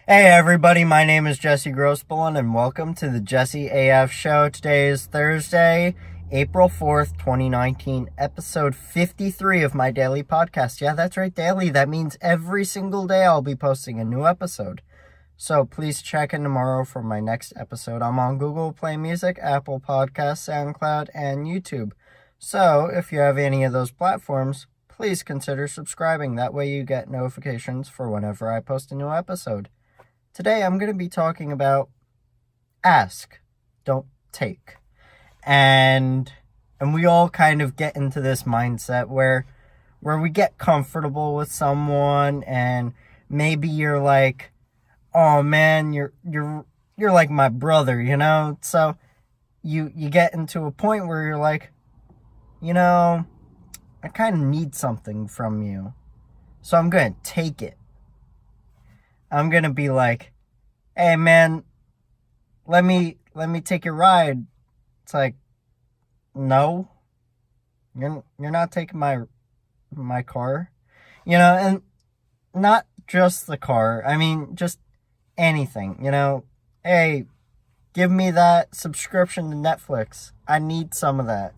Hey everybody, my name is Jesse Grossbullen and welcome to the JesseAF show. Today is Thursday, April 4th, 2019, episode 53 of my daily podcast. Yeah, that's right, daily. That means every single day I'll be posting a new episode. So please check in tomorrow for my next episode. I'm on Google Play Music, Apple Podcasts, SoundCloud, and YouTube. So if you have any of those platforms, please consider subscribing. That way you get notifications for whenever I post a new episode. Today I'm going to be talking about ask, don't take. And we all kind of get into this mindset where we get comfortable with someone and maybe you're like, "Oh man, you're like my brother," you know? So you get into a point where you're like, I kind of need something from you. So I'm going to take it. I'm going to be like, "Hey man, let me take your ride." It's like, "No. You're not taking my car." And not just the car. I mean, just anything, "Hey, give me that subscription to Netflix. I need some of that,"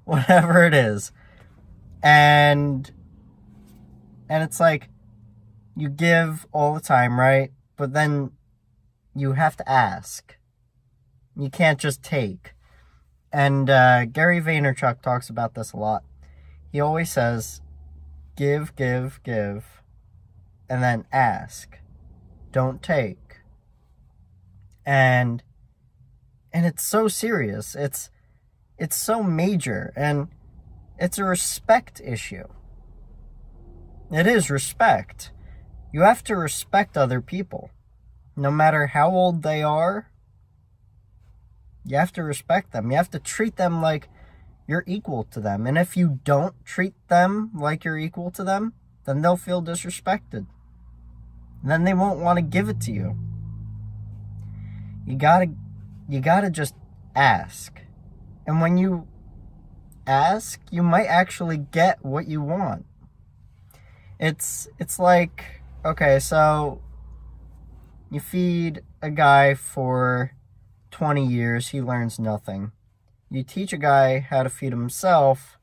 whatever it is. And it's like, you give all the time, right? But then you have to ask. You can't just take. And Gary Vaynerchuk talks about this a lot. He always says, give, give, give, and then ask. Don't take. And it's so serious. It's so major, and it's a respect issue. It is respect. You have to respect other people. No matter how old they are, you have to respect them. You have to treat them like you're equal to them. And if you don't treat them like you're equal to them, then they'll feel disrespected. And then they won't want to give it to you. You gotta just ask. And when you ask, you might actually get what you want. It's like, okay, so you feed a guy for 20 years, he learns nothing. You teach a guy how to feed himself,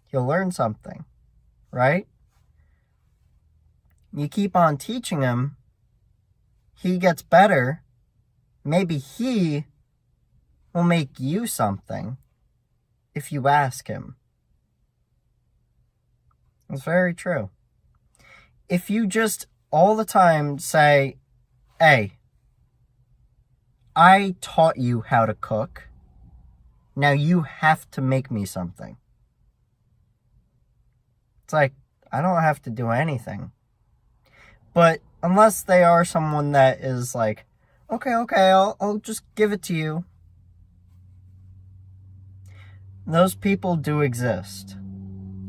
he'll learn something, right? You keep on teaching him, he gets better, maybe he will make you something if you ask him. It's very true. If you just all the time say, "Hey, I taught you how to cook. Now you have to make me something." It's like, I don't have to do anything. But unless they are someone that is like, okay, I'll just give it to you. Those people do exist.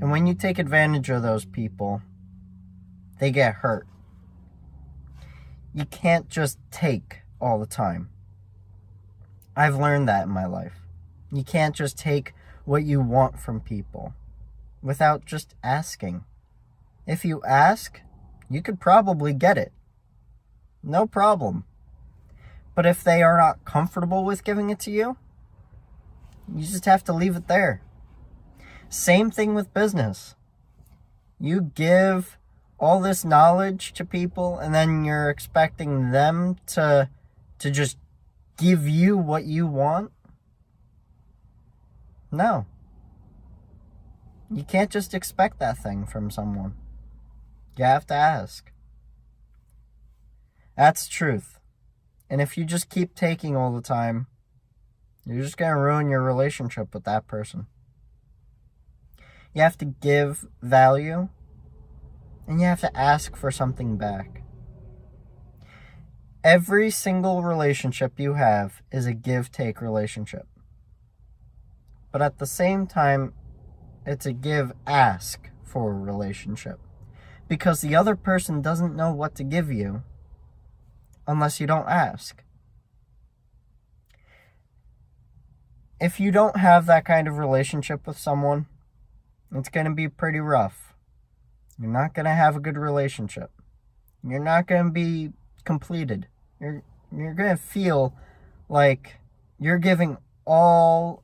And when you take advantage of those people, they get hurt. You can't just take all the time. I've learned that in my life. You can't just take what you want from people without just asking. If you ask, you could probably get it. No problem. But if they are not comfortable with giving it to you, you just have to leave it there. Same thing with business. You give all this knowledge to people and then you're expecting them to just give you what you want? No. You can't just expect that thing from someone. You have to ask. That's the truth. And if you just keep taking all the time, you're just going to ruin your relationship with that person. You have to give value, and you have to ask for something back. Every single relationship you have is a give-take relationship. But at the same time, it's a give-ask for a relationship. Because the other person doesn't know what to give you unless you don't ask. If you don't have that kind of relationship with someone, it's going to be pretty rough. You're not going to have a good relationship. You're not going to be completed. You're going to feel like you're giving all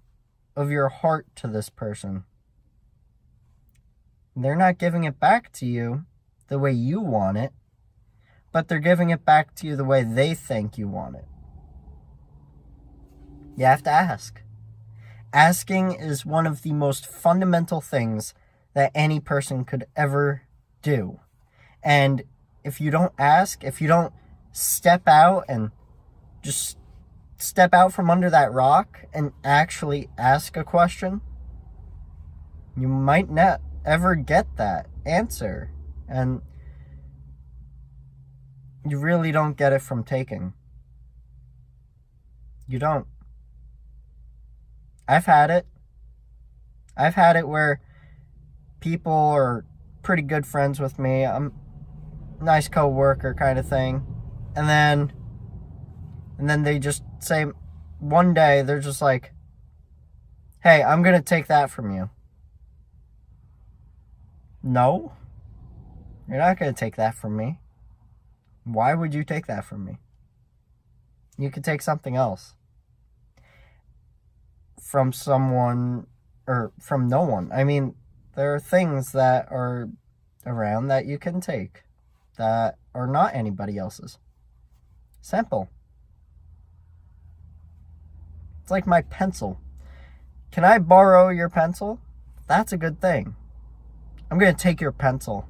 of your heart to this person. They're not giving it back to you the way you want it, but they're giving it back to you the way they think you want it. You have to ask. Asking is one of the most fundamental things that any person could ever do. And if you don't ask, if you don't step out and just step out from under that rock and actually ask a question, you might not ever get that answer. And you really don't get it from taking. You don't. I've had it. I've had it where people are pretty good friends with me. I'm a nice co-worker kind of thing. And then they just say, one day, they're just like, hey, I'm going to take that from you. No, you're not going to take that from me. Why would you take that from me? You could take something else. From someone, or from no one. I mean, there are things that are around that you can take that are not anybody else's. Simple. It's like my pencil. Can I borrow your pencil? That's a good thing. I'm going to take your pencil.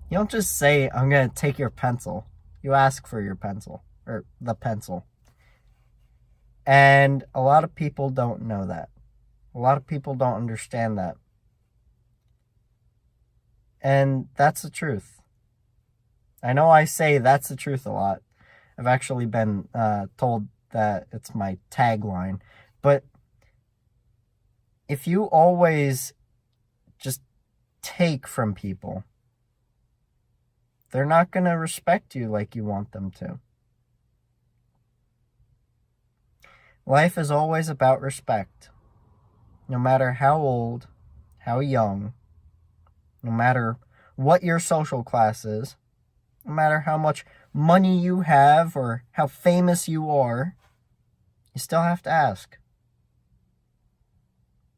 You don't just say, I'm going to take your pencil. You ask for your pencil, or the pencil. And a lot of people don't know that. A lot of people don't understand that. And that's the truth. I know I say that's the truth a lot. I've actually been told that it's my tagline. But if you always just take from people, they're not going to respect you like you want them to. Life is always about respect. No matter how old, how young, no matter what your social class is, no matter how much money you have or how famous you are, you still have to ask.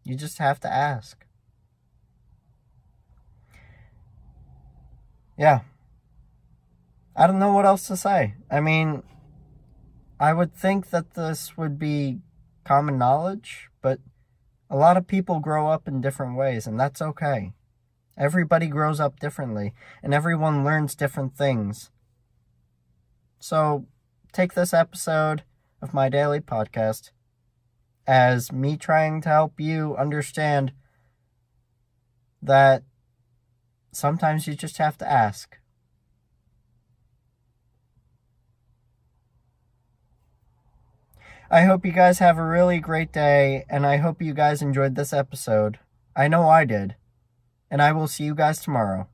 You just have to ask. Yeah. I don't know what else to say. I mean, I would think that this would be common knowledge, but a lot of people grow up in different ways, and that's okay. Everybody grows up differently, and everyone learns different things. So, take this episode of my daily podcast as me trying to help you understand that sometimes you just have to ask. I hope you guys have a really great day, and I hope you guys enjoyed this episode. I know I did. And I will see you guys tomorrow.